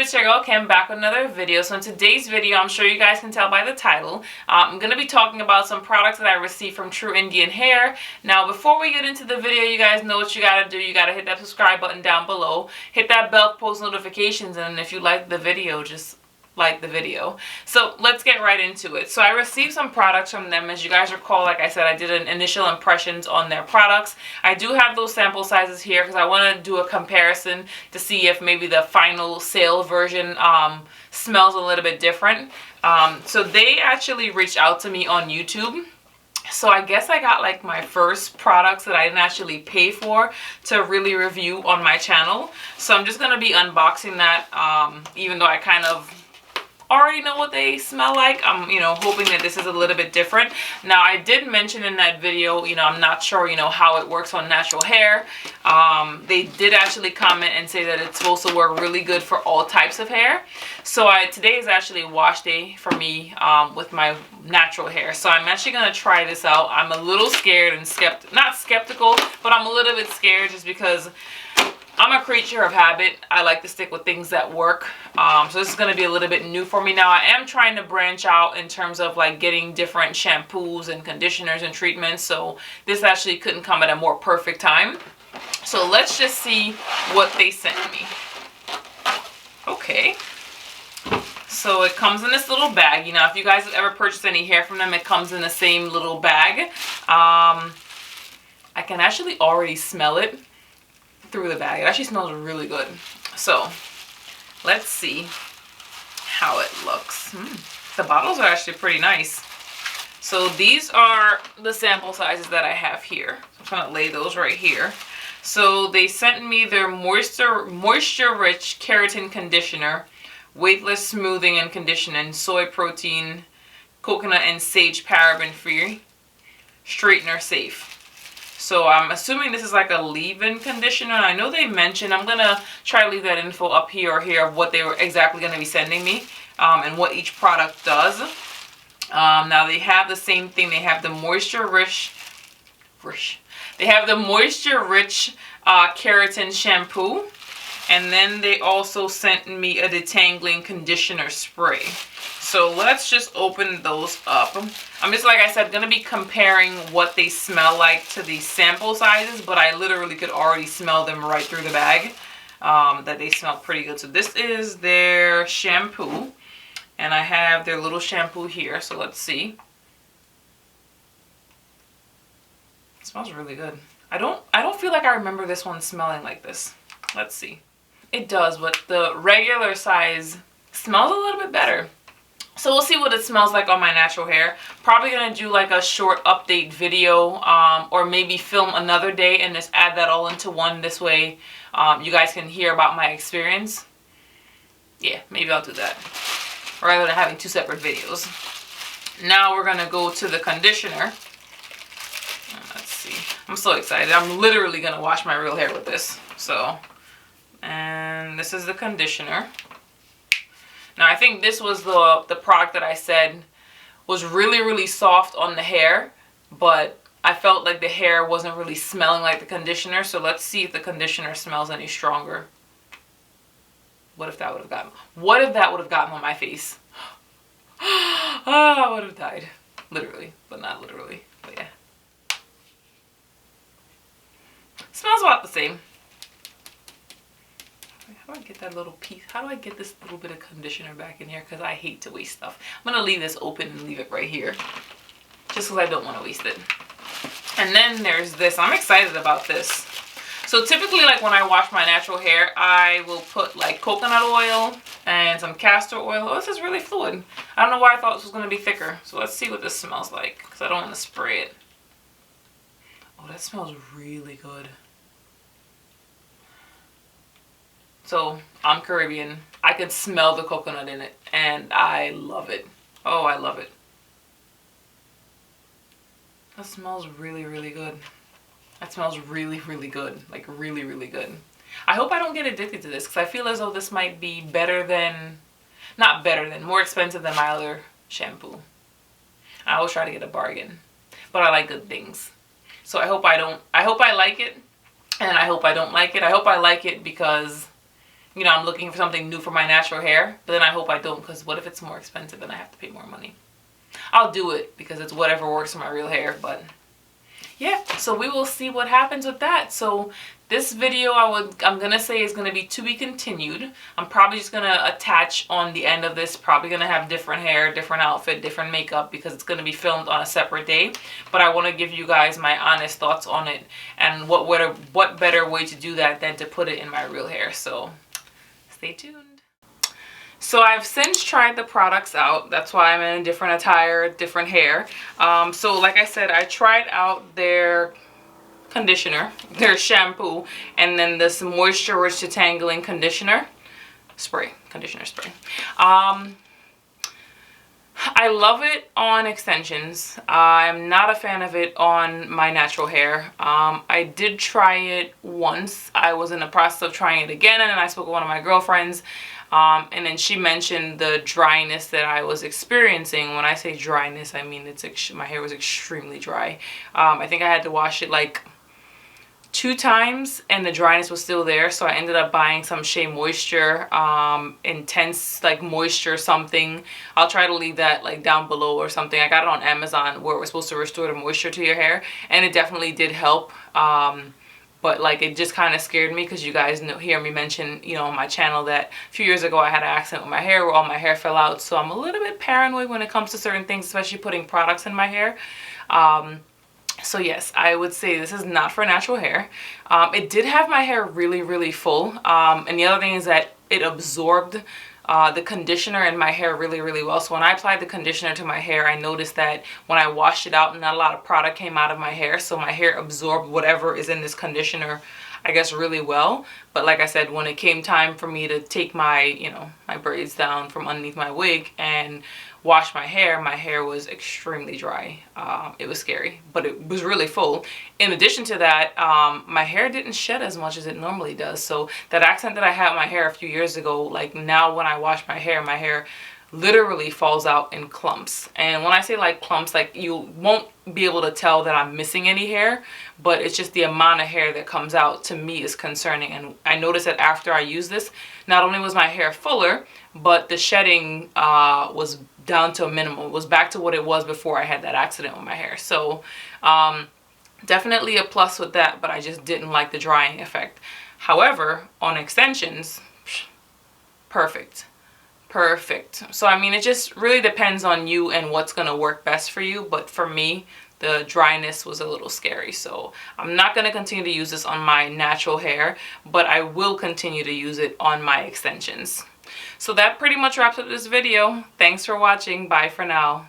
it's your girl Kim back with another video. So in today's video, I'm sure you guys can tell by the title, I'm going to be talking about some products that I received from True Indian Hair. Now before we get into the video, you guys know what you got to do. You got to hit that subscribe button down below, hit that bell for post notifications, and if you like the video, just like the video. So let's get right into it. So I received some products from them. As you guys recall, like I said, I did an initial impressions on their products. I do have those sample sizes here because I want to do a comparison to see if maybe the final sale version smells a little bit different. So they actually reached out to me on YouTube. So I guess I got like my first products that I didn't actually pay for to really review on my channel. So I'm just going to be unboxing that, even though I kind of already know what they smell like. I'm, hoping that this is a little bit different. Now, I did mention in that video, I'm not sure, how it works on natural hair. They did actually comment and say that it's supposed to work really good for all types of hair. So today is actually wash day for me with my natural hair. So I'm actually going to try this out. I'm a little scared and not skeptical, but I'm a little bit scared just because I'm a creature of habit. I like to stick with things that work. So this is going to be a little bit new for me. Now I am trying to branch out in terms of like getting different shampoos and conditioners and treatments. So this actually couldn't come at a more perfect time. So let's just see what they sent me. Okay. So it comes in this little bag. If you guys have ever purchased any hair from them, it comes in the same little bag. I can actually already smell it through the bag. It actually smells really good. So let's see how it looks. The bottles are actually pretty nice. So these are the sample sizes that I have here. So I'm going to lay those right here. So they sent me their moisture rich keratin conditioner, weightless smoothing and conditioning, soy protein, coconut and sage paraben free, straightener safe. So I'm assuming this is like a leave-in conditioner. I know they mentioned, I'm going to try to leave that info up here or here of what they were exactly going to be sending me and what each product does. Now they have the same thing. They have the moisture rich keratin shampoo. And then they also sent me a detangling conditioner spray. So let's just open those up. I'm just, like I said, going to be comparing what they smell like to the sample sizes, but I literally could already smell them right through the bag, that they smell pretty good. So this is their shampoo, and I have their little shampoo here. So let's see. It smells really good. I don't feel like I remember this one smelling like this. Let's see. It does, but the regular size smells a little bit better. So we'll see what it smells like on my natural hair. Probably going to do like a short update video, or maybe film another day and just add that all into one. This way you guys can hear about my experience. Yeah, maybe I'll do that rather than having two separate videos. Now we're going to go to the conditioner. Let's see. I'm so excited. I'm literally going to wash my real hair with this. And this is the conditioner. Now I think this was the product that I said was really, really soft on the hair, but I felt like the hair wasn't really smelling like the conditioner. So let's see if the conditioner smells any stronger. What if that would have gotten on my face? I would have died. Literally, but not literally. But yeah. Smells about the same. How do I get that little piece? How do I get this little bit of conditioner back in here? Because I hate to waste stuff. I'm going to leave this open and leave it right here. Just because I don't want to waste it. And then there's this. I'm excited about this. So typically, like when I wash my natural hair, I will put like coconut oil and some castor oil. Oh, this is really fluid. I don't know why I thought this was going to be thicker. So let's see what this smells like, because I don't want to spray it. Oh, that smells really good. So I'm Caribbean. I can smell the coconut in it and I love it. Oh, I love it. That smells really, really good. That smells really, really good. Like really, really good. I hope I don't get addicted to this because I feel as though this might be more expensive than my other shampoo. I always try to get a bargain, but I like good things. So I hope I like it, and I hope I don't like it. I hope I like it because you know, I'm looking for something new for my natural hair. But then I hope I don't, because what if it's more expensive and I have to pay more money? I'll do it because it's whatever works for my real hair. But yeah, so we will see what happens with that. So this video I'm gonna say is gonna be to be continued. I'm probably just gonna attach on the end of this, probably gonna have different hair, different outfit, different makeup, because it's gonna be filmed on a separate day. But I want to give you guys my honest thoughts on it, and what better way to do that than to put it in my real hair. So stay tuned. So I've since tried the products out. That's why I'm in a different attire, different hair. So like I said, I tried out their conditioner, their shampoo, and then this Moisture Rich Detangling conditioner spray. I love it on extensions. I'm not a fan of it on my natural hair. I did try it once. I was in the process of trying it again, and then I spoke with one of my girlfriends, and then she mentioned the dryness that I was experiencing. When I say dryness, I mean my hair was extremely dry. I think I had to wash it like 2 times and the dryness was still there, so I ended up buying some Shea Moisture intense like moisture something. I'll try to leave that like down below or something. I got it on Amazon, where it was supposed to restore the moisture to your hair, and it definitely did help. But like, it just kind of scared me, because you guys hear me mention, you know, on my channel that a few years ago I had an accident with my hair where all my hair fell out. So I'm a little bit paranoid when it comes to certain things, especially putting products in my hair. So yes, I would say this is not for natural hair. It did have my hair really, really full. And the other thing is that it absorbed the conditioner in my hair really, really well. So when I applied the conditioner to my hair, I noticed that when I washed it out, not a lot of product came out of my hair. So my hair absorbed whatever is in this conditioner, I guess, really well. But like I said, when it came time for me to take my, you know, my braids down from underneath my wig and wash my hair was extremely dry. It was scary, but it was really full. In addition to that, my hair didn't shed as much as it normally does. So that accident that I had in my hair a few years ago, like now when I wash my hair literally falls out in clumps. And when I say like clumps, like you won't be able to tell that I'm missing any hair, but it's just the amount of hair that comes out to me is concerning. And I noticed that after I used this, not only was my hair fuller, but the shedding was down to a minimum. It was back to what it was before I had that accident with my hair. So definitely a plus with that, but I just didn't like the drying effect. However, on extensions, perfect. So I mean, it just really depends on you and what's going to work best for you. But for me, the dryness was a little scary. So I'm not going to continue to use this on my natural hair, but I will continue to use it on my extensions. So that pretty much wraps up this video. Thanks for watching. Bye for now.